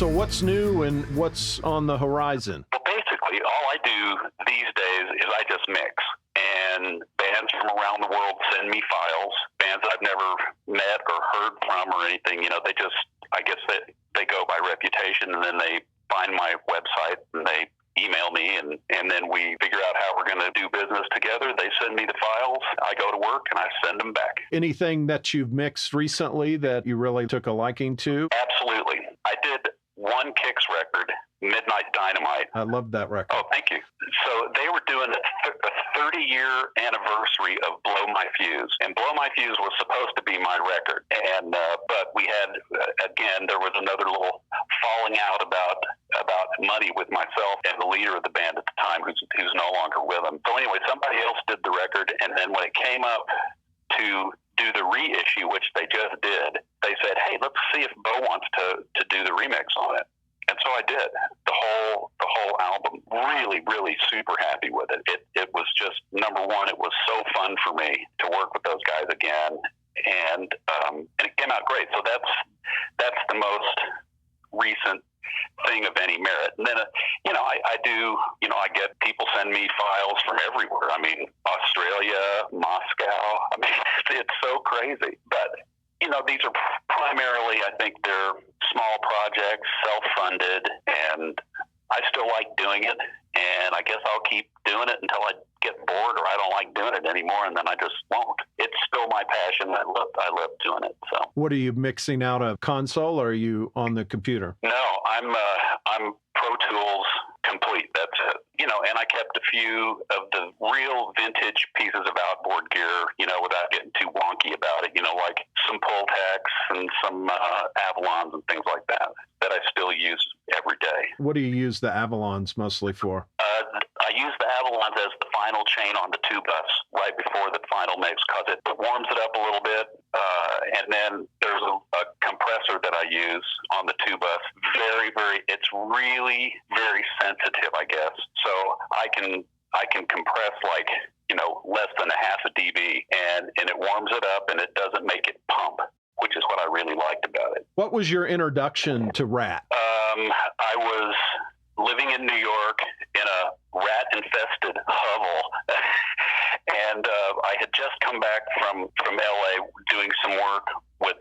So what's new and what's on the horizon? Well, basically, all I do these days is I just mix. And bands from around the world send me files, bands I've never met or heard from or anything. They just, I guess they go by reputation, and then they find my website and they email me, and then we figure out how we're going to do business together. They send me the files, I go to work, and I send them back. Anything that you've mixed recently that you really took a liking to? Absolutely. I did one Kicks record, Midnight Dynamite. I love that record. Oh, thank you. So they were doing a 30-year anniversary of Blow My Fuse, and Blow My Fuse was supposed to be my record. And but we had, again, there was another little falling out about money with myself and the leader of the band at the time, who's no longer with them. So anyway, somebody else did the record, and then when it came up to do the reissue, which they just did, they said, "Hey, let's see if Beau wants to do the remix on it." And so I did the whole album. Really, really super happy with it. It was just, number one, it was so fun for me to work with those guys again, and it came out great. So that's the most recent thing of any merit. And then I do, I get people send me files from everywhere. I mean, Australia, Moscow. I mean, it's so crazy. But these are primarily, I think they're small projects, self-funded, and I still like doing it. And I guess I'll keep doing it until I get bored or I don't like doing it anymore, and then I just won't. It's still my passion. I love doing it. So. What are you mixing out of console, or are you on the computer? No, I'm Pro Tools complete. That's it. And I kept a few of the real vintage pieces of outboard gear, without getting too wonky about it, like some Pultecs and some Avalons and things like that I still use every day. What do you use the Avalons mostly for? I use the Avalons as the final chain on the two bus right before the final mix, because it warms it up a little bit. And then there's a compressor that I use on the two bus. Very, very, it's really very sensitive, I guess. So I can compress like, less than a half a dB, and it warms it up, and it doesn't make it pump, which is what I really liked about it. What was your introduction to Ratt? I was living in New York in a rat-infested hovel, and I had just come back from L.A. doing some work with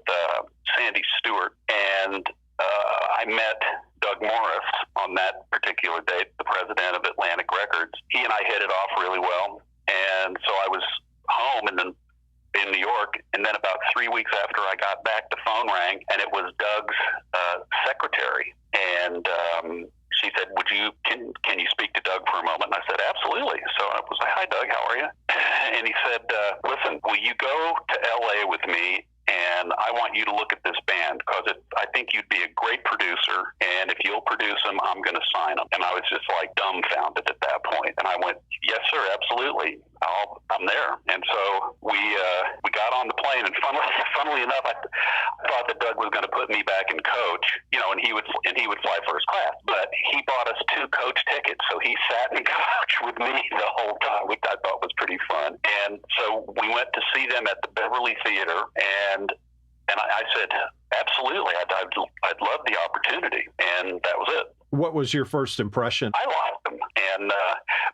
Sandy Stewart, and I met Doug Morris on that particular date, the president of Atlantic Records. He and I hit it off really well, and so I was home and then in New York, and then about 3 weeks after I got back, the phone rang, and it was Doug's secretary, and she said, can you speak to Doug for a moment? And I said, absolutely. So I was like, hi, Doug, how are you? And he said, listen, will you go to L.A. with me? And I want you to look at this band, because I think you'd be a great producer, and if you'll produce them, I'm going to sign them. And I was just like dumbfounded at that point. And I went, yes, sir, absolutely. I'm there. And so we got on the plane, and funnily enough, I thought that Doug was going to put me back in coach, and he would fly first class. But he bought us 2 coach tickets, so he sat in coach with me the whole time, which I thought was pretty fun. And so we went to see them at the Beverly Theater, and I said, absolutely, I'd love the opportunity, and that was it. What was your first impression? I liked them, and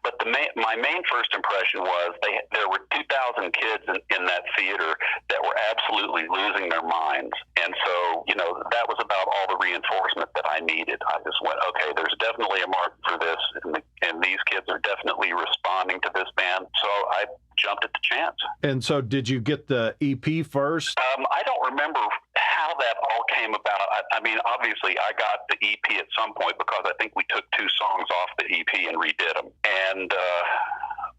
but my main first impression was there were 2,000 kids in that theater that were absolutely losing their minds, and so that was about all the reinforcement that I needed. I just went, okay, there's definitely a market for this, and these kids are definitely responding to this band, so I jumped at the chance. And so did you get the EP first? I don't remember how that all came about. I mean, obviously, I got the EP at some point, because I think we took 2 songs off the EP and redid them. And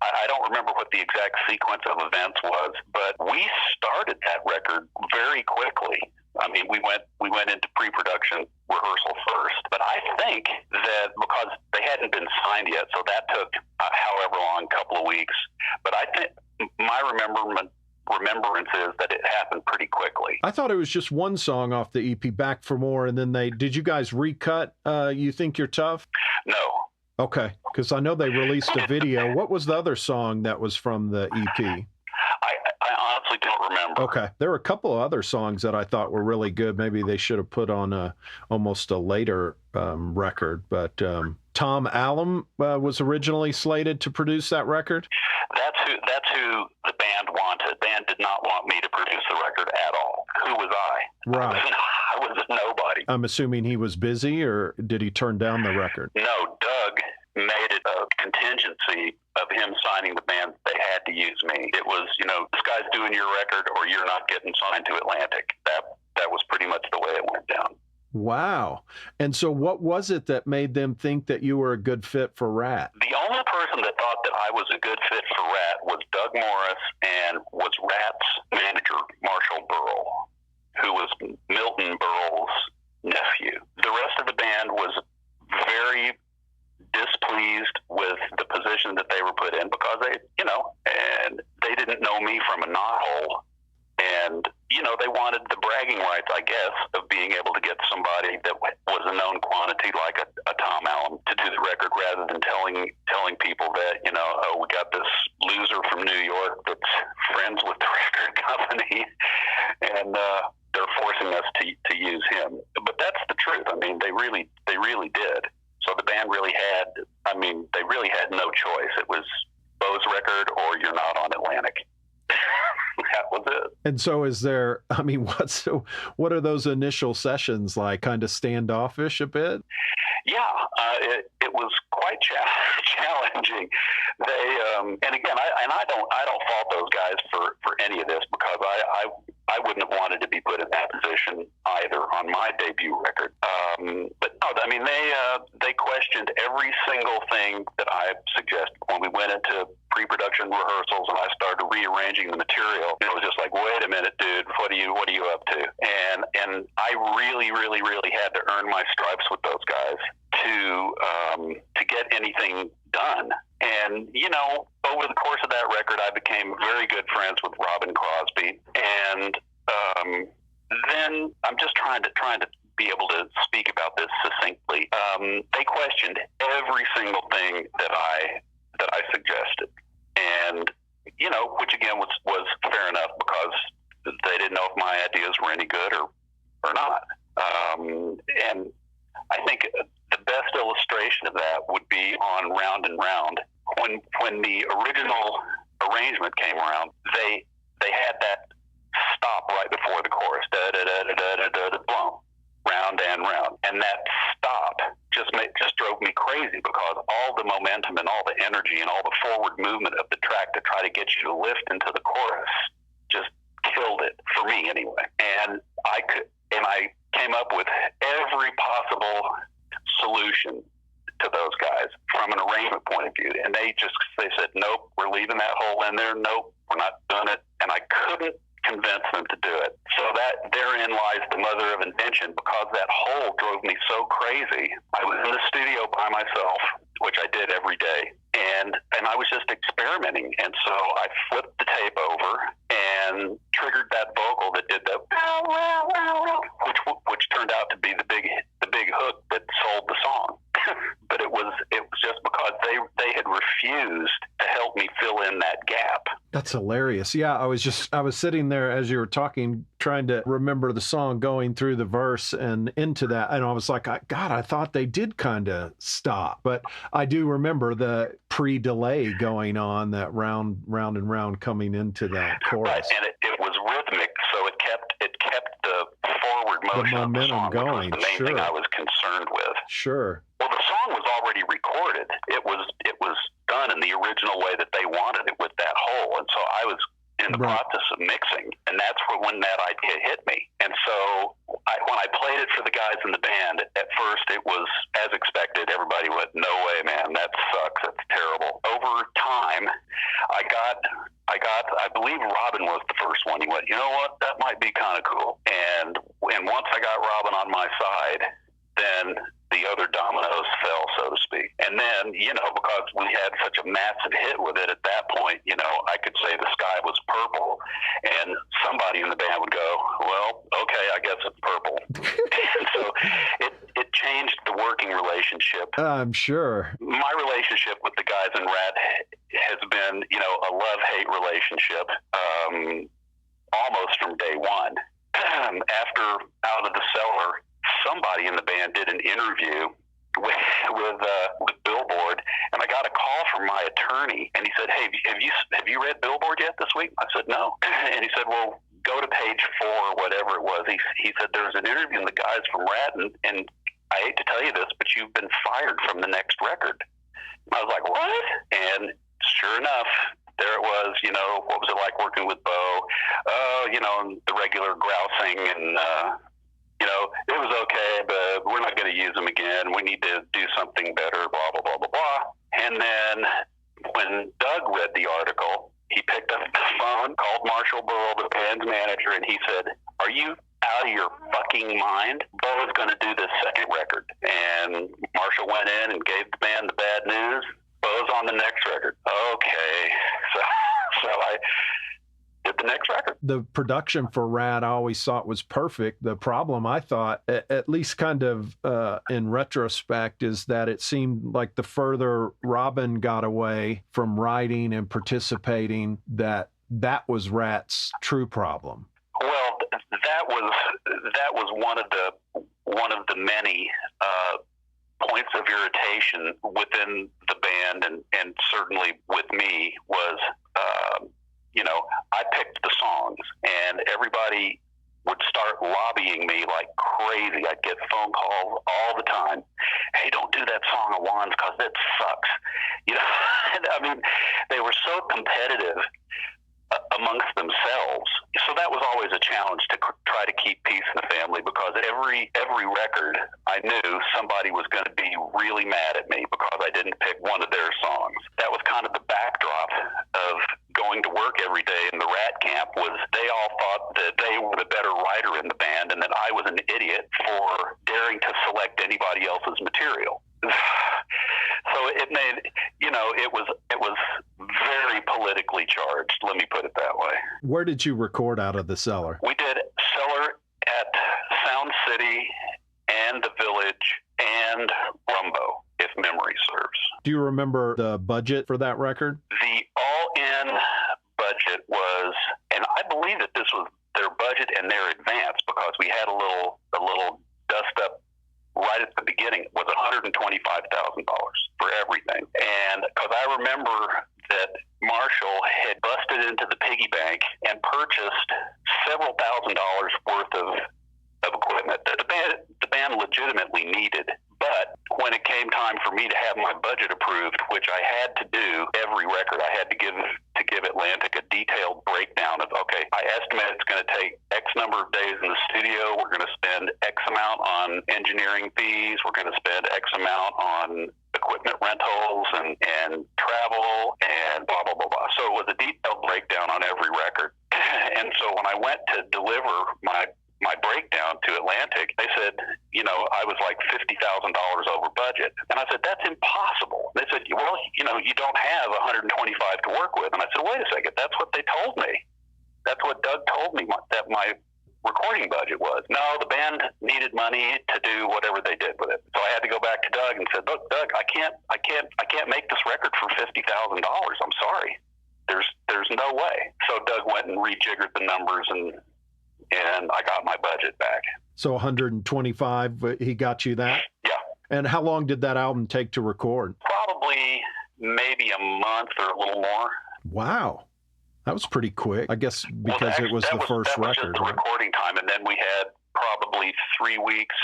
I don't remember what the exact sequence of events was, but we started that record very quickly. I mean, we went into pre-production rehearsal first, but I think that because they hadn't been signed yet, so that took however long, couple of weeks. But I think my remembrance is that it happened pretty quickly. I thought it was just one song off the EP, Back for More, and then did you guys recut You Think You're Tough? No. Okay, because I know they released a video. What was the other song that was from the EP? I honestly don't remember. Okay. There were a couple of other songs that I thought were really good. Maybe they should have put on almost a later record. But Tom Allom was originally slated to produce that record. That's who the band wanted. The band did not want me to produce the record at all. Who was I? Right. I was a nobody. I'm assuming he was busy, or did he turn down the record? No, Doug made it a contingency of him signing the band. They had to use me. It was, this guy's doing your record or you're not getting signed to Atlantic. That was pretty much the way it went down. Wow. And so what was it that made them think that you were a good fit for Ratt? The only person that thought that I was a good fit for Ratt was Doug Morris and was Ratt's manager, Marshall Burrell, who was Milton Berle's nephew. The rest of the band was very displeased with the position that they were put in because and they didn't know me from a knothole. And, they wanted the bragging rights, I guess, of being able to get somebody that was a known quantity like a Tom Allom to do the record rather than telling people that, oh, we got this loser from New York that's friends with the record company and they're forcing us to use him. But that's the truth. I mean, they really did. So the band really had no choice. It was Beau's record or you're not on Atlantic. That was it. And so what are those initial sessions like? Kind of standoffish a bit? Yeah, it was quite challenging. They and again, I don't fault those guys for any of this because I wouldn't have wanted to be put in that position either on my debut record. But no, I mean they questioned every single thing that I suggested when we went into pre-production rehearsals and I started rearranging the material. It was just like, wait a minute, dude, what are you up to? And I really had to earn my stripes with those guys to get anything done. And over the course of that record, I became very good friends with Robin Crosby. And then I'm just trying to be able to speak about this succinctly. They questioned every single thing that I suggested, and which again was fair enough because they didn't know if my ideas were any good or not. And I think the best illustration of that would be on Round and Round. When the original arrangement came around, they had that stop right before the chorus, da da da da da da da, boom, round and round, and that stop just drove me crazy because all the momentum and all the energy and all the forward movement of the track to try to get you to lift into the chorus just killed it for me anyway. And I came up with every possible solution to those guys from an arrangement point of view, and they said, nope, we're leaving that hole in there. Nope, we're not doing it. And I couldn't convince them to do it. So that therein lies the mother of invention, because that hole drove me so crazy. I was in the studio by myself, which I did every day, and I was just experimenting. And so I flipped the tape over and triggered that vocal that did the which turned out to be the big hook that sold the song. But it was just because they had refused to help me fill in that gap. That's hilarious. Yeah, I was sitting there as you were talking, trying to remember the song, going through the verse and into that, and I was like, God, I thought they did kind of stop, but I do remember the pre-delay going on, that round and round coming into that chorus. Right, and it was rhythmic, so it kept the forward motion the momentum of the song, going. Which was the main thing I was concerned with. Sure. Well, the song was already recorded. It was done in the original way that they wanted it, with that hole, and so I was in the process of mixing, and that's when that idea hit me. And so when I played it for the guys in the band, at first it was as expected. Everybody went, "No way, man, that sucks. That's terrible." Over time, I believe Robin was the first one. He went, "You know what? That might be kind of cool." And once I got Robin on my side, then the other dominoes fell, so to speak. And then, because we had such a massive hit with it at that point, I could say The Sky Was Purple, and somebody in the band would go, "Well, okay, I guess it's purple." And so it changed the working relationship. I'm sure. My relationship with the guys in Ratt has been, a love-hate relationship, almost did an interview with Billboard, and I got a call from my attorney, and he said, "Hey, have you read Billboard yet this week?" I said, "No," and he said, "Well, go to page 4 or whatever it was." He said, "There's an interview in the guys from Ratt, and I hate to tell you this, but you've been fired from the next record." I was like, "What?" And sure enough, there it was. What was it like working with Beau? The regular grousing and. It was okay, but we're not going to use them again. We need to do something better, blah, blah, blah, blah, blah. And then when Doug read the article, he picked up the phone, called Marshall Burrell, the band's manager, and he said, "Are you out of your fucking mind? Beau is going to do this second record." And Marshall went in and gave the band the bad news. Beau's on the next record. Okay. So I did the next record. The production for Ratt I always thought was perfect. The problem I thought, at least kind of in retrospect, is that it seemed like the further Robin got away from writing and participating, that was Ratt's true problem. Well, that was one of the many points of irritation within the band, and certainly with me was. I picked the songs, and everybody would start lobbying me like crazy. I'd get phone calls all the time. "Hey, don't do that song of Juan's because it sucks." I mean, they were so competitive amongst themselves. So that was always a challenge to try to keep peace in the family, because every record I knew somebody was going to be really mad at me because I didn't pick one of their songs. That was kind of the backdrop of going to work every day in the Ratt camp. Was they all thought that they were the better writer in the band and that I was an idiot for daring to select anybody else's material. So it made, it was very politically charged, let me put it that way. Where did you record out of the Cellar? We did Cellar at Sound City and the Village and Rumbo, if memory serves. Do you remember the budget for that record? The all-in budget was, and I believe that this was their budget and their advance, because we had a little dust-up right at the beginning. It was $125,000 for everything. And because I remember that Marshall had busted into the piggy bank and purchased several $1,000s worth of equipment that the band legitimately needed. But when it came time for me to have my budget approved, which I had to do every record, I had to give Atlantic a detailed breakdown of, okay, I estimate it's going to take X number of days in the studio. We're going to spend X amount on engineering fees. We're going to spend X amount on equipment rentals and travel and blah, blah, blah, blah. So it was a detailed breakdown on every record. And so when I went to deliver my breakdown to Atlantic, they said, I was like $50,000 over budget. And I said, "That's impossible." They said, "Well, you don't have 125 to work with." And I said, "Wait a second, that's what they told me. That's what Doug told me that my recording budget was." No, the band needed money to do whatever they did with it. So I had to go back to Doug and said, "Look, Doug, I can't make this record for $50,000. I'm sorry. There's no way." So Doug went and rejiggered the numbers, and I got my budget back. So 125, he got you that? Yeah. And how long did that album take to record? Probably maybe a month or a little more. Wow. That was pretty quick, I guess, because it was the first record. That was just the recording time, and then we had probably 3 weeks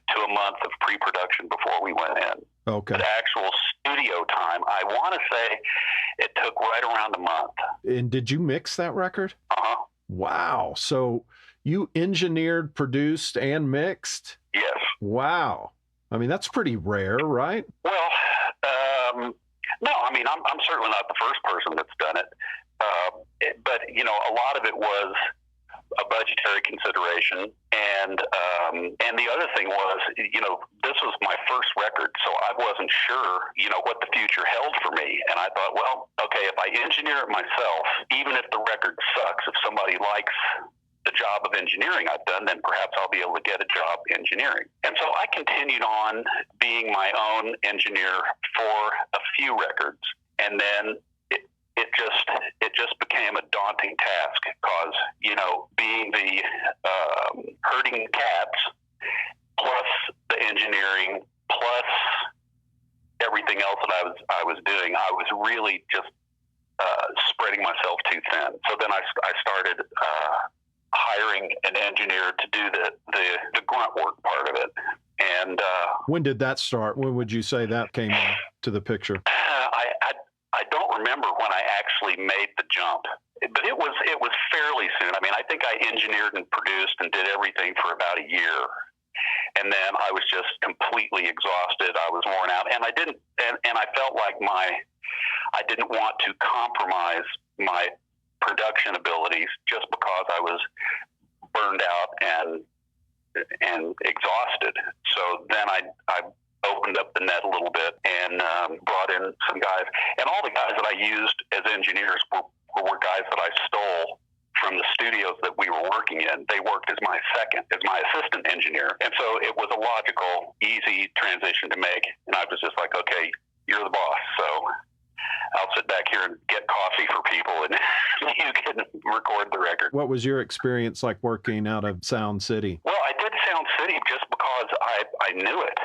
to a month of pre-production before we went in. Okay. The actual studio time, I want to say it took right around a month. And did you mix that record? Uh-huh. Wow. So you engineered, produced, and mixed? Yes. Wow. I mean, that's pretty rare, right? Well, no, I mean, I'm certainly not the first person that's done it. But, a lot of it was a budgetary consideration. And the other thing was, this was my first record, so I wasn't sure, what the future held for me. And I thought, well, okay, if I engineer it myself, even if the record sucks, if somebody likes the job of engineering I've done, then perhaps I'll be able to get a job engineering. And so I continued on being my own engineer for a few records. And then it just became a daunting task because, being the herding cats plus the engineering, plus everything else that I was doing, I was really just spreading myself too thin. So then I started hiring an engineer to do the grunt work part of it. And when did that start? When would you say that came into the picture? I don't remember when I actually made the jump, but it was fairly soon. I mean, I think I engineered and produced and did everything for about a year. And then I was just completely exhausted. I was worn out, and I felt like I didn't want to compromise my production abilities just because I was burned out and exhausted. So then I opened up the net a little bit and brought in some guys, and all the guys that I used as engineers were guys that I stole from the studios that we were working in. They worked as my assistant engineer. And so it was a logical, easy transition to make. And I was just like, okay, you're the boss. So I'll sit back here and get coffee for people and you can record the record. What was your experience like working out of Sound City? Well, I did Sound City just because I knew it.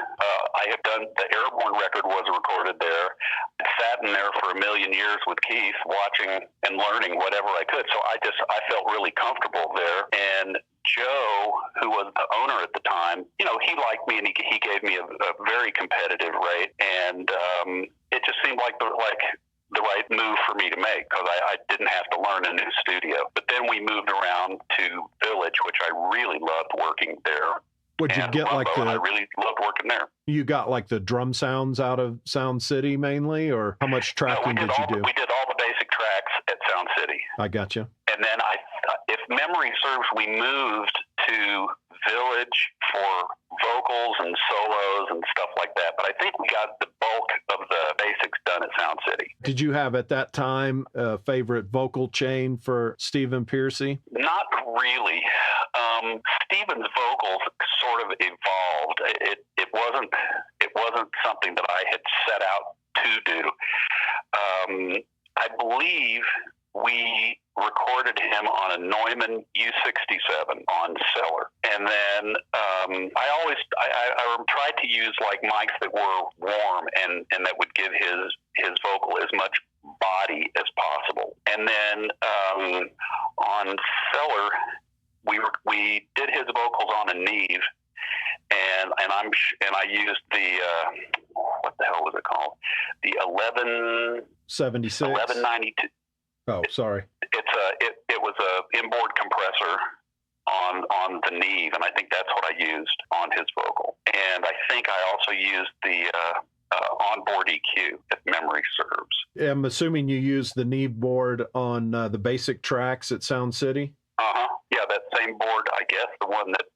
I had done the Airborne record was recorded there. I sat in there for a million years with Keith, watching and learning whatever I could. So I felt really comfortable there. And Joe, who was the owner at the time, he liked me and he gave me a very competitive rate. And it just seemed like the right move for me to make because I didn't have to learn a new studio. But then we moved around to Village, which I really loved working there. Would you get like I really loved working there. You got like the drum sounds out of Sound City mainly, or how much tracking did you do? We did all the basic tracks at Sound City. I got you. And then if memory serves, we moved to Village for vocals and solos and stuff like that. But I think we got the bulk of the basics done at Sound City. Did you have at that time a favorite vocal chain for Stephen Pearcy? Not really. Stephen's vocals sort of evolved. It wasn't something that I had set out to do. I believe we recorded him on a Neumann U67 on Cellar. And then I tried to use like mics that were warm and that would give his vocal as much body as possible. And then on Cellar, we did his vocals on a Neve, and I used the what the hell was it called? The 1176. 1192. Oh, sorry. It was a inboard compressor on the Neve, and I think that's what I used on his vocal. And I think I also used the onboard EQ, if memory serves. I'm assuming you used the Neve board on the basic tracks at Sound City? Yeah, that same board, I guess, the one that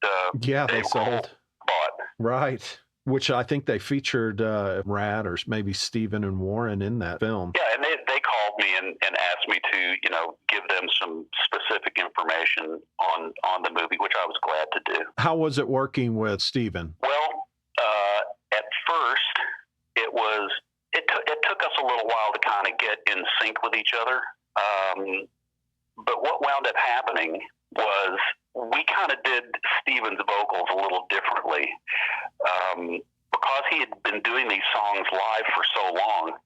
they sold. Bought. Right. Which I think they featured Ratt or maybe Stephen and Warren in that film. Yeah, and they called me and asked me to, give them some specific information on the movie, which I was glad to do. How was it working with Stephen? Well, at first, it took us a little while to kind of get in sync with each other. But what wound up happening was we kind of did Stephen's vocals a little differently. Because he had been doing these songs live for so long,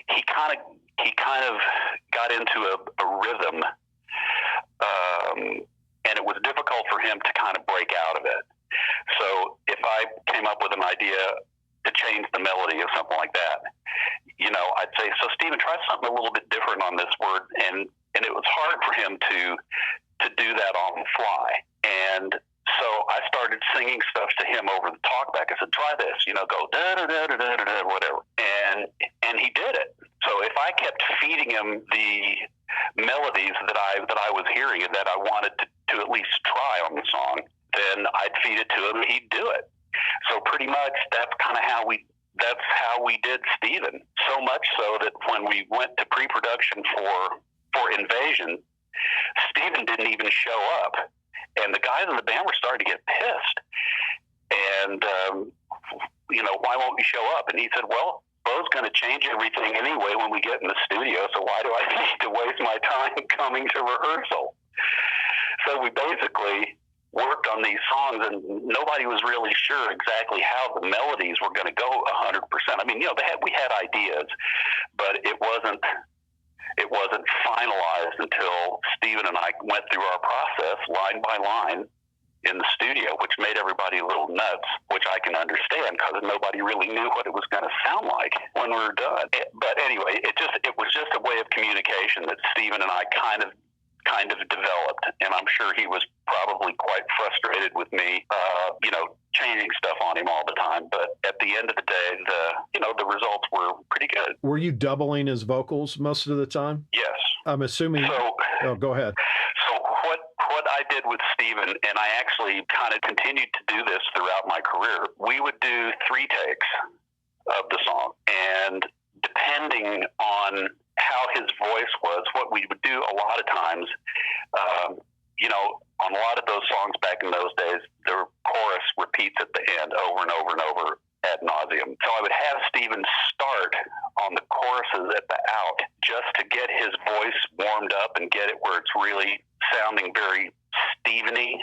he kind of got into a rhythm, and it was difficult for him to kind of break out of it. So if I came up with an idea to change the melody or something like that, I'd say, so Stephen, try something a little bit different on this word, and it was hard for him to do that on the fly. And so I started singing stuff to him over the talkback. I said, try this, go da-da-da-da-da-da, whatever. And he did it. So if I kept feeding him the melodies that I was hearing and that I wanted to at least try on the song, then I'd feed it to him and he'd do it. So pretty much that's kind of how we did Stephen. So much so that when we went to pre-production for Invasion, Stephen didn't even show up. And the guys in the band were starting to get pissed. And, why won't you show up? And he said, well, Beau's going to change everything anyway when we get in the studio, so why do I need to waste my time coming to rehearsal? So we basically worked on these songs, and nobody was really sure exactly how the melodies were going to go 100%. I mean, we had ideas, but it wasn't finalized until Stephen and I went through our process line by line in the studio, which made everybody a little nuts, which I can understand because nobody really knew what it was going to sound like when we were done. But anyway, it was just a way of communication that Stephen and I kind of developed, and I'm sure he was probably quite frustrated with me, changing stuff on him all the time. But at the end of the day, the results were pretty good. Were you doubling his vocals most of the time? Yes. I'm assuming. Oh, go ahead. So what I did with Stephen, and I actually kind of continued to do this throughout my career, we would do 3 takes of the song, and depending on how his voice was, what we would do a lot of times, on a lot of those songs back in those days, the chorus repeats at the end over and over and over ad nauseum. So I would have Stephen start on the choruses at the out just to get his voice warmed up and get it where it's really sounding very Stephen-y.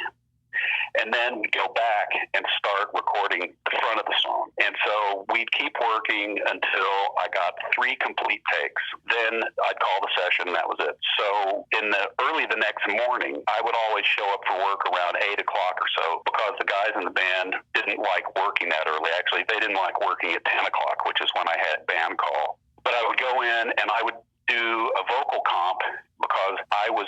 And then we'd go back and start recording the front of the song. And so we'd keep working until I got 3 complete takes. Then I'd call the session, and that was it. So early the next morning, I would always show up for work around 8 o'clock or so, because the guys in the band didn't like working that early. Actually, they didn't like working at 10 o'clock, which is when I had band call. But I would go in and I would do a vocal comp because I was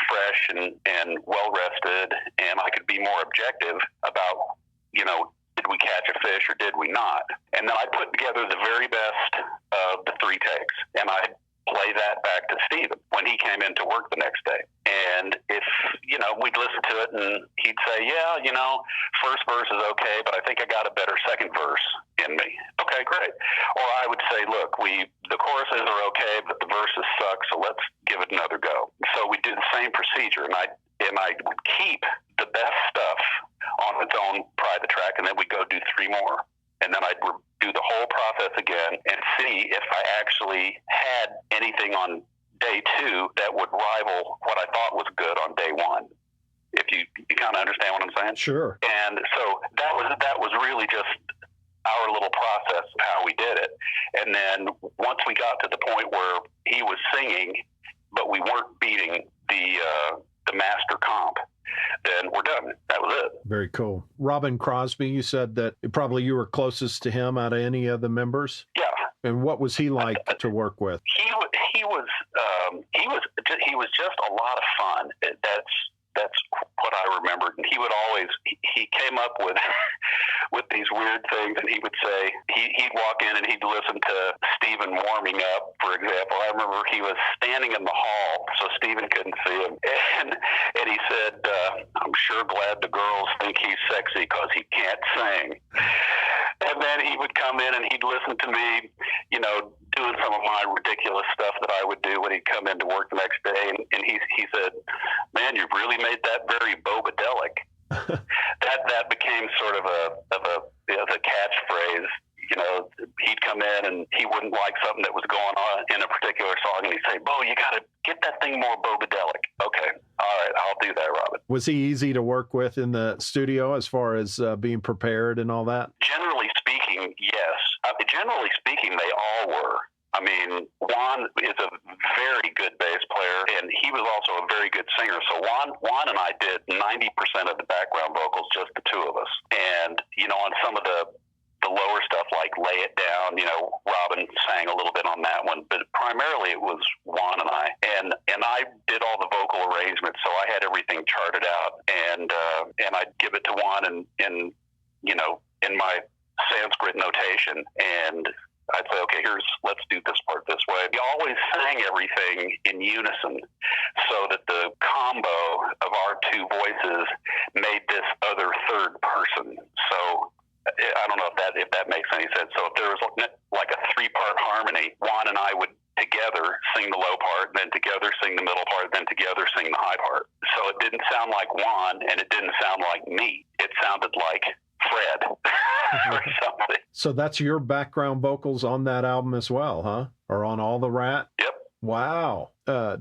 fresh and well rested, and I could be more objective about, did we catch a fish or did we not? And then I put together the very best of the 3 takes, and I'd play that back to Stephen when he came into work the next day. And if, we'd listen to it and he'd say, yeah, first verse is okay, but I think I got a better second verse in me. Okay, great. Or I would say, look, the choruses are okay, but the verses suck, so let's give it another go. So we did the same procedure, and I would keep the best stuff on its own private track, and then we'd go do 3 more. And then I'd do the whole process again and see if I actually had anything on day 2 that would rival what I thought was good on day 1. If you kind of understand what I'm saying? Sure. And so that was really just our little process of how we did it. And then once we got to the point where he was singing, but we weren't beating the master comp, then we're done. That was it. Very cool. Robin Crosby, you said that probably you were closest to him out of any of the members? Yeah. And what was he like to work with? He was just a lot of fun. That's what I remembered. And he would always, he came up with these weird things, and he would say, he'd walk in and he'd listen to Stephen warming up, for example. I remember he was standing in the hall, so Stephen couldn't see him. And he said, I'm sure glad the girls think he's sexy because he can't sing. And then he would come in and he'd listen to me, doing some of my ridiculous stuff that I would do when he'd come into work the next day. And he said, man, you've really made that very Bobadelic. that became sort of a catchphrase. He'd come in and he wouldn't like something that was going on in a particular song, and he'd say, Beau, you got to get that thing more Bobadelic. Okay, all right, I'll do that, Robin. Was he easy to work with in the studio as far as being prepared and all that? Generally speaking, yes. Generally speaking, they all were. I mean, Juan is a very good bass player, and he was also a very good singer. So Juan and I did 90% of the background vocals, just the 2 of us. And, on some of the lower stuff like Lay It Down, Robin sang a little bit on that one, but primarily it was Juan and I. And I did all the vocal arrangements, so I had everything charted out, and I'd give it to Juan in my Sanskrit notation, and I'd say, okay, let's do this part this way. We always sang everything in unison so that the combo of our 2 voices made this other third person. So I don't know if that makes any sense. So if there was like a 3-part harmony, Juan and I would together sing the low part, then together sing the middle part, then together sing the high part. So it didn't sound like Juan, and it didn't sound like me. It sounded like Fred or something. So that's your background vocals on that album as well, huh? Or on all the Ratt? Yep. Wow.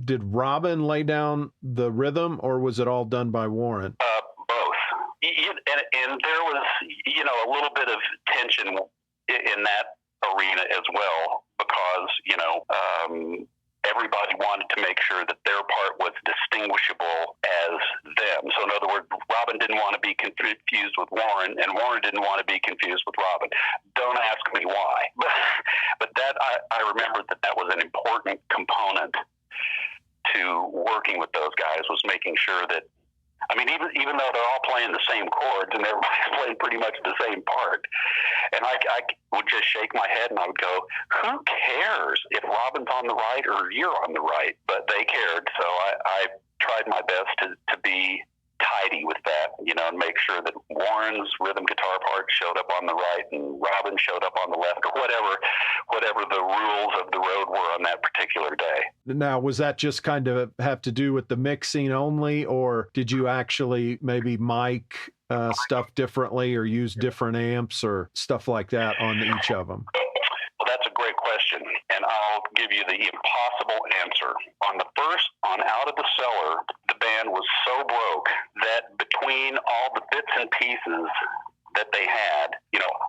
Did Robin lay down the rhythm, or was it all done by Warren? Both. and there was, a little bit of tension in that arena as well, because, everybody wanted to make sure that their part was distinguishable as them. So in other words, Robin didn't want to be confused with Warren, and Warren didn't want to be confused with Robin. Don't ask me why. But that I remember that was an important component to working with those guys, was making sure that, even though they're all playing the same chords and everybody's playing pretty much the same part, and I would just shake my head and I would go, who cares if Robin's on the right or you're on the right? But they cared, so I tried my best to be tidy with that, and make sure that Warren's rhythm guitar part showed up on the right and Robin showed up on the left, or whatever the rules of the road were on that particular day. Now, was that just kind of have to do with the mixing only, or did you actually maybe mic stuff differently or use different amps or stuff like that on each of them? Well, that's a great question, and I'll give you the impossible answer. On Out of the Cellar, the band was so broke that between all the bits and pieces that they had,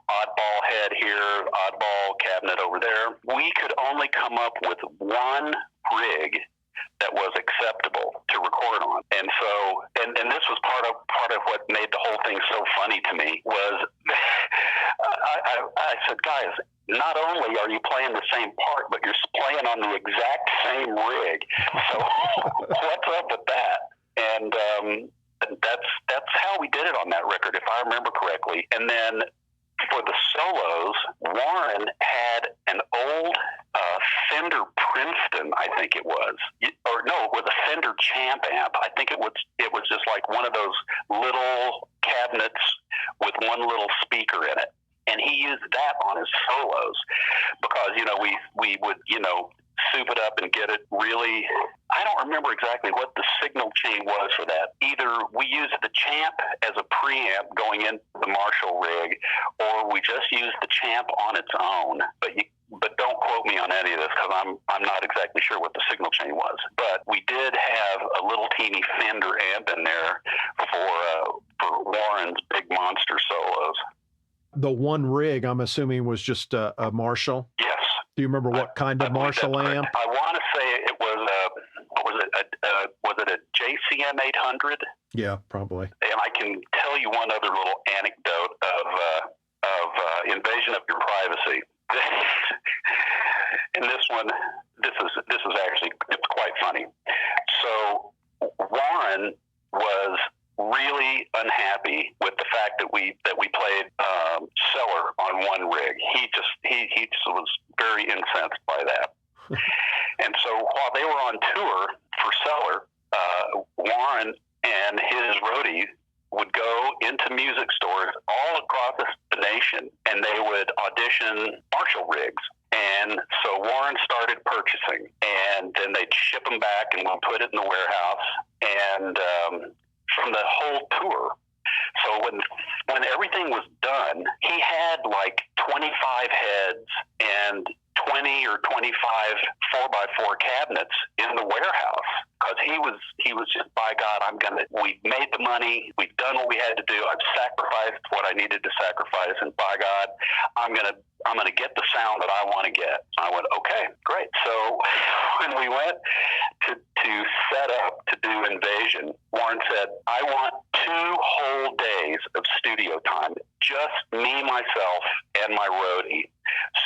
oddball head here, oddball cabinet over there, we could only come up with one rig that was acceptable to record on. And so, and this was part of what made the whole thing so funny to me, was I said, guys, not only are you playing the same part, but you're playing on the exact same rig. So what's up with that? And that's how we did it on that record, if I remember correctly. And then for the solos, Warren had an old Fender Princeton, I think it was, or no, it was a Fender Champ amp. I think it was just like one of those little cabinets with one little speaker in it, and he used that on his solos, because we would soup it up and get it really. I don't remember exactly what the signal chain was for that. Either we used the Champ as a preamp going into the Marshall rig, or we just used the Champ on its own. But don't quote me on any of this, because I'm not exactly sure what the signal chain was. But we did have a little teeny Fender amp in there for Warren's big monster solos. The one rig, I'm assuming, was just a Marshall? Yes. Do you remember what kind of Marshall amp? I want to say it was was it a JCM 800? Yeah, probably. And I can tell you one other little anecdote of invasion of your privacy. And this is actually, it's quite funny. So Warren was really unhappy with the fact that we played Cellar on one rig. He just was very incensed by that. And so while they were on tour for Cellar, Warren and his roadie would go into music stores all across the nation, and they would audition Marshall rigs. And so Warren started purchasing, and then they'd ship them back, and we'd put it in the warehouse. And from the whole tour, so when everything was done, he had like 25 heads and 20 or 25 4x4 cabinets in the warehouse, because he was just, by God, we made the money, we've done what we had to do, I've sacrificed what I needed to sacrifice, and by God, I'm gonna get the sound that I want to get. I went, okay, great. So when we went to set up to do Invasion, Warren said, I want 2 whole days of studio time, just me, myself, and my roadie,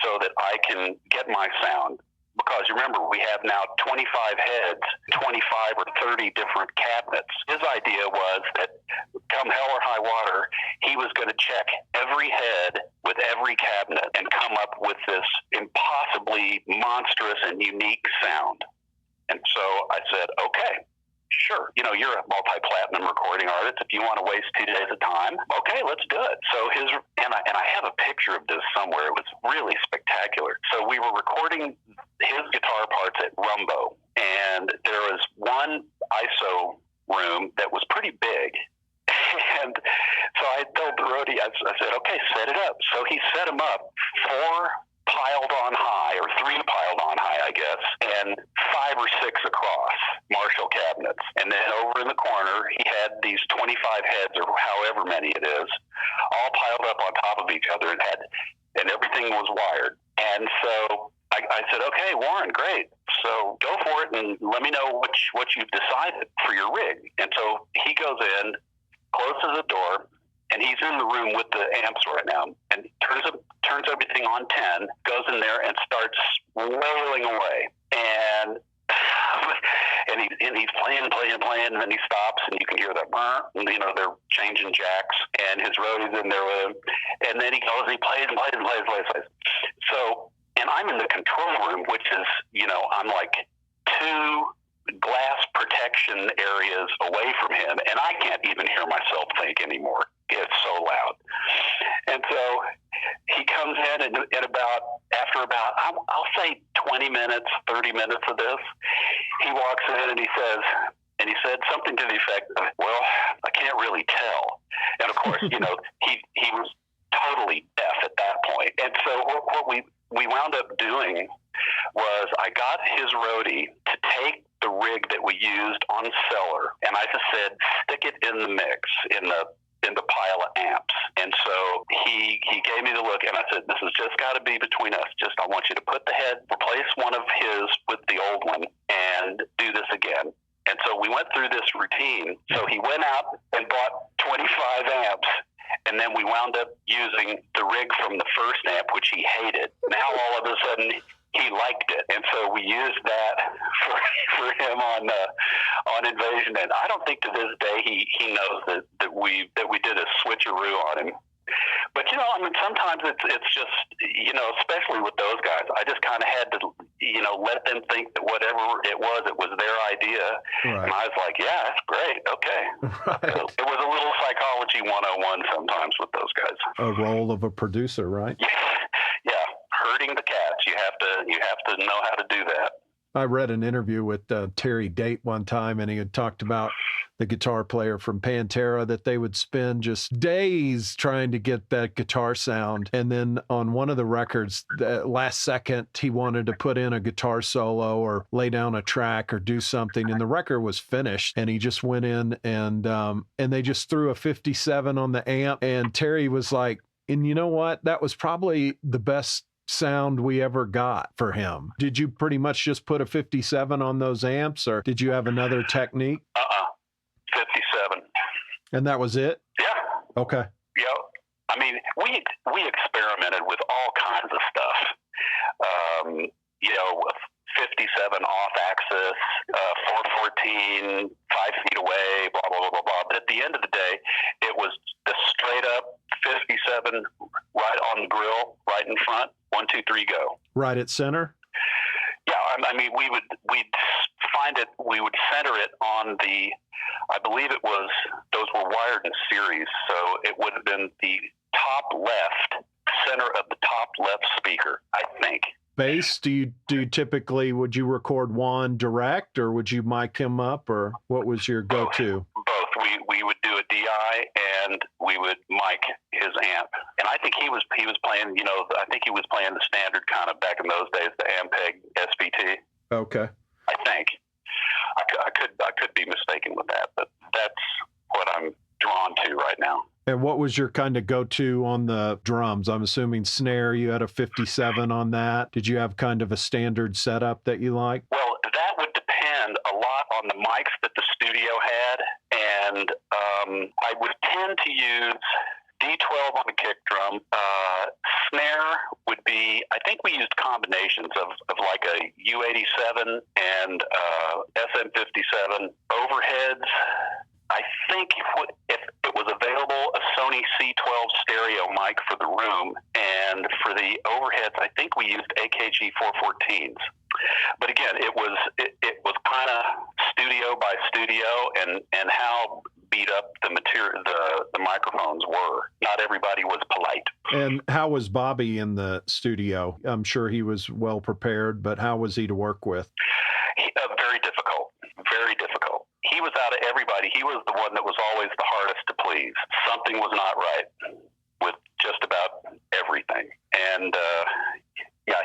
so that I can get my sound. Because remember, we have now 25 heads, 25 or 30 different cabinets. His idea was that come hell or high water, he was going to check every head with every cabinet and come up with this impossibly monstrous and unique sound. And so I said, okay, sure. You're a multi-platinum recording artist. If you want to waste 2 days of time, okay, let's do it. So and I have a picture of this somewhere. It was really spectacular. So we were recording his guitar parts at Rumbo, and there was one ISO room that was pretty big. And so I told the roadie, I said, okay, set it up. So he set them up 4 piled on high, or 3 piled on high, I I guess, and 5 or 6 across Marshall cabinets. And then over in the corner, he had these 25 heads, or however many it is, all piled up on top of each other, and everything was wired. And so I said, okay, Warren, great. So go for it and let me know what you've decided for your rig. And so he goes in, closes the door, and he's in the room with the amps right now, and turns everything on 10, goes in there and starts wailing away. And he's playing, and then he stops, and you can hear that, and, they're changing jacks, and his roadie's in there with him. And then he goes and he plays. So, and I'm in the control room, which is, I'm like 2 glass protection areas away from him, and I can't even hear myself think anymore. It's so loud. And so he comes in, and after about, I'll say 20 minutes, 30 minutes of this, he walks in and he said something to the effect of, well, I can't really tell. And of course, he was totally deaf at that point. And so what we wound up doing was I got his roadie to take the rig that we used on Cellar, and I just said, stick it in the mix, in the pile of amps. And so he gave me the look, and I said, this has just got to be between us. I want you to put the head, replace one of his with the old one, and do this again. And so we went through this routine. So he went out and bought 25 amps, and then we wound up using the rig from the first amp, which he hated. Now all of a sudden he liked it, and so we used that for him on Invasion. And I don't think to this day he knows that we did a switcheroo on him. But sometimes it's just, especially with those guys, I just kind of had to let them think that whatever it was their idea. Right. And I was like, yeah, that's great. Okay. Right. So it was a little psychology 101 sometimes with those guys. A role of a producer, right? Yeah. Herding the cats. You have to know how to do that. I read an interview with Terry Date one time, and he had talked about the guitar player from Pantera, that they would spend just days trying to get that guitar sound. And then on one of the records, the last second, he wanted to put in a guitar solo or lay down a track or do something. And the record was finished, and he just went in and they just threw a 57 on the amp. And Terry was like, and you know what? That was probably the best sound we ever got for him. Did you pretty much just put a 57 on those amps, or did you have another technique? 57. And that was it? Yeah. Okay. Yeah. I mean, we experimented with all kinds of stuff. With 57 off axis, 414, 5 feet away, blah, blah, blah, blah, blah. But at the end of the day, it was the straight up 57 right on the grill, right in front, 1, 2, 3, go. Right at center? Yeah, I mean, we would center it on I believe it was, those were wired in series, so it would have been the top left, center of the top left speaker, I think. Bass, do you typically, would you record Juan direct, or would you mic him up, or what was your go-to? Both. We would do a DI, and we would mic his amp. And I think he was playing, I think he was playing the standard kind of back in those days, the Ampeg SVT. Okay. I think. I could be mistaken with that, but that's what I'm drawn to right now. And what was your kind of go-to on the drums? I'm assuming snare, you had a 57 on that. Did you have kind of a standard setup that you like? Well, that would depend a lot on the mics that the studio had, and I would tend to use D12 on the kick drum. Snare would be, I think we used combinations of like a U87 and SM57. Overheads, I think if it was available, a Sony C12 stereo mic for the room, and for the overheads, I think we used AKG 414s. But again, it was kind of studio by studio, and how beat up the material, the microphones were. Not everybody was polite. And how was Bobby in the studio? I'm sure he was well prepared, but how was he to work with? Very difficult. Very difficult. He was out of everybody. He was the one that was always the hardest to please. Something was not right with just about everything. And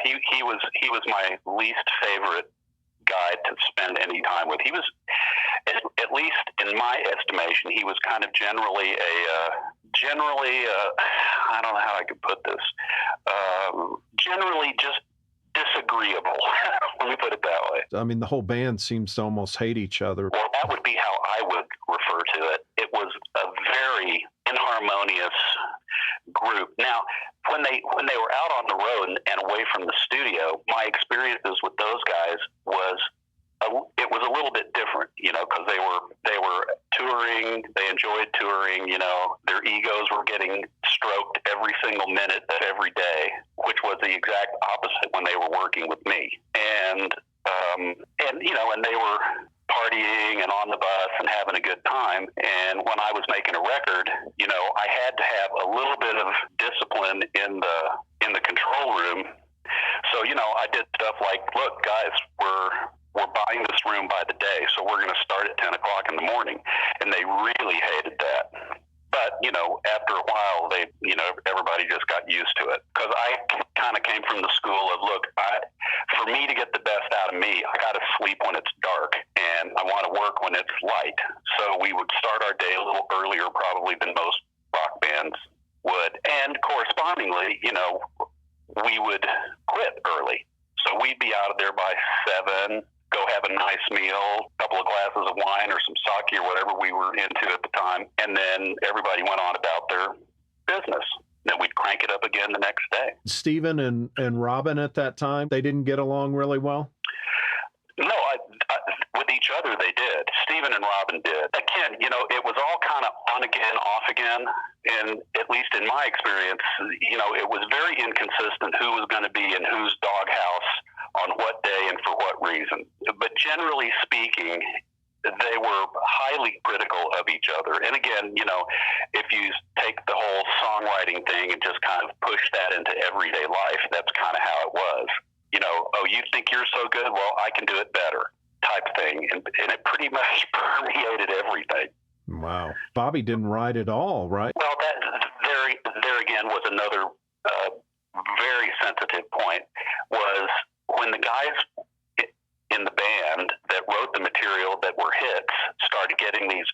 he was my least favorite guy to spend any time with. He was, at least in my estimation, he was kind of generally I don't know how I could put this, generally just disagreeable. Let me put it that way. I mean, the whole band seems to almost hate each other. Well, that would be how I would refer to it. It was a very inharmonious group. Now, when they were out on the road and away from the studio, my experiences with those guys was it was a little bit different, because they were touring, they enjoyed touring, their egos were getting stroked every single minute of every day, which was the exact opposite when they were working with me. And they were partying and on the bus and having a good time. And when I was making a record, I had to have a little bit of discipline in the control room. So, I did stuff like, look, guys, we're buying this room by the day, so we're going to start at 10 o'clock in the morning. And they really hated that. But, after a while, everybody just got used to it. Because I kind of came from the school of, look, for me to get the best out of me, I got to sleep when it's dark, and I want to work when it's light. So we would start our day a little earlier probably than most rock bands would. And correspondingly, we would quit early. So we'd be out of there by 7, go have a nice meal, a couple of glasses of wine or some sake or whatever we were into at the time, and then everybody went on about their business. Then we'd crank it up again the next day. Stephen and Robin at that time, they didn't get along really well? No, with each other they did. Stephen and Robin did. Again, it was all kind of on again, off again. And at least in my experience, it was very inconsistent who was going to be in whose doghouse on what day and for what reason. But generally speaking, they were highly critical of each other. And again, if you take the whole songwriting thing and just kind of push that into everyday life, that's kind of how it was. Oh, you think you're so good? Well, I can do it better type thing. And it pretty much permeated everything. Wow. Bobby didn't write at all, right? Well, there again was another very sensitive point, was when the guys in the band that wrote the material that were hits started getting these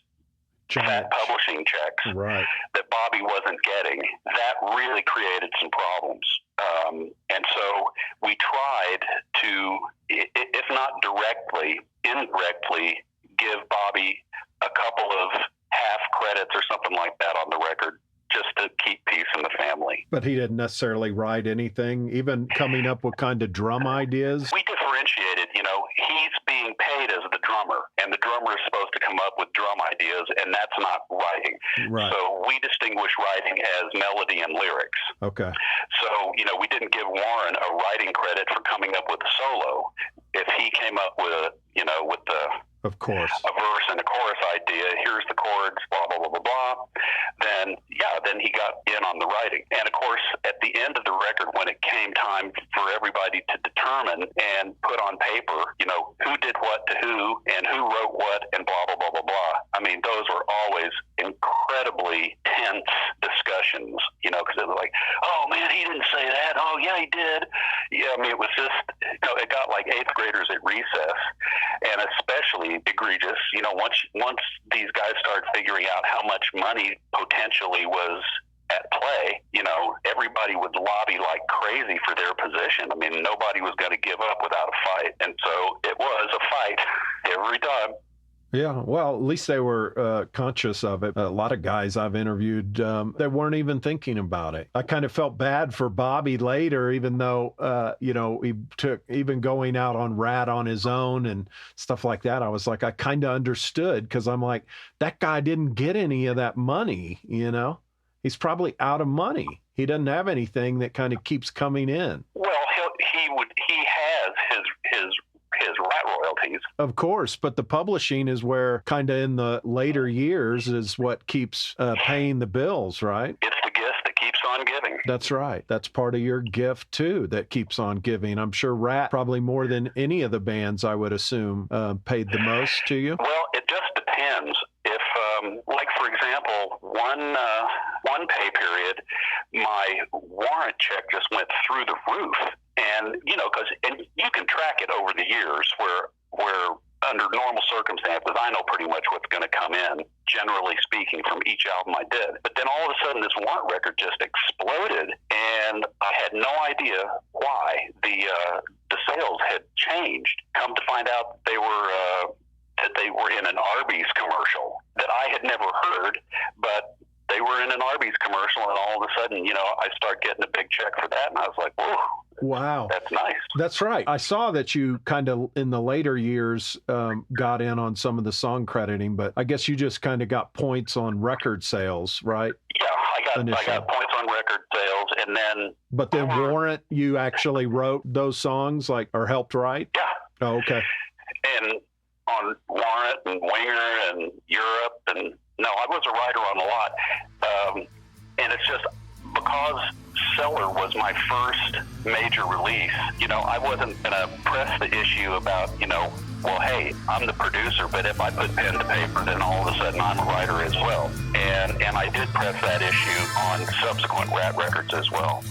fat publishing checks that Bobby wasn't getting, that really created some problems. And so we tried to, if not directly, indirectly, give Bobby a couple of half credits or something like that on the record, just to keep peace in the family. But he didn't necessarily write anything, even coming up with kind of drum ideas? We differentiated, he's being paid as the drummer, and the drummer is supposed to come up with drum ideas, and that's not writing. Right. So we distinguish writing as melody and lyrics. Okay. So, we didn't give Warren a writing credit for coming up with a solo. If he came up with with the of course, a verse and a chorus idea, here's the chords, blah, blah, blah, blah, blah, then he got in on the writing. And of course, at the end of the record, when it came time for everybody to determine and put on paper, who did what to who and who wrote what and blah, blah, blah, blah, blah. I mean, those were always incredibly tense discussions, because it was like, oh man, he didn't say that. Oh yeah, he did. Yeah, I mean, it was just, it got like eighth graders at recess, and especially egregious, once these guys started figuring out how much money potentially was at play, everybody would lobby like crazy for their position. I mean, nobody was going to give up without a fight. And so it was a fight every time. Yeah, well, at least they were conscious of it. A lot of guys I've interviewed, they weren't even thinking about it. I kind of felt bad for Bobby later, even though, he took, even going out on Ratt on his own and stuff like that. I was like, I kind of understood, because I'm like, that guy didn't get any of that money, He's probably out of money. He doesn't have anything that kind of keeps coming in. Well, he has his Ratt royalties. Of course, but the publishing is where kind of in the later years is what keeps paying the bills, right? It's the gift that keeps on giving. That's right. That's part of your gift too that keeps on giving. I'm sure Ratt, probably more than any of the bands, I would assume, paid the most to you. Well, it just depends. If, like for example, one pay period, my warrant check just went through the roof. And, and you can track it over the years where under normal circumstances, I know pretty much what's going to come in, generally speaking, from each album I did. But then all of a sudden, this Warrant record just exploded, and I had no idea why. The sales had changed. Come to find out, they were in an Arby's commercial that I had never heard, but they were in an Arby's commercial, and all of a sudden, I start getting a big check for that, and I was like, whoa. Wow. That's nice. That's right. I saw that you kind of in the later years got in on some of the song crediting, but I guess you just kind of got points on record sales, right? Yeah, I got points on record sales, and then... But then Warrant, you actually wrote those songs, or helped write? Yeah. Oh, okay. And on Warrant and Winger and Europe, and no, I was a writer on a lot. And it's just because Cellar was my first major release, I wasn't going to press the issue about, well, hey, I'm the producer, but if I put pen to paper, then all of a sudden I'm a writer as well. And I did press that issue on subsequent Ratt records as well.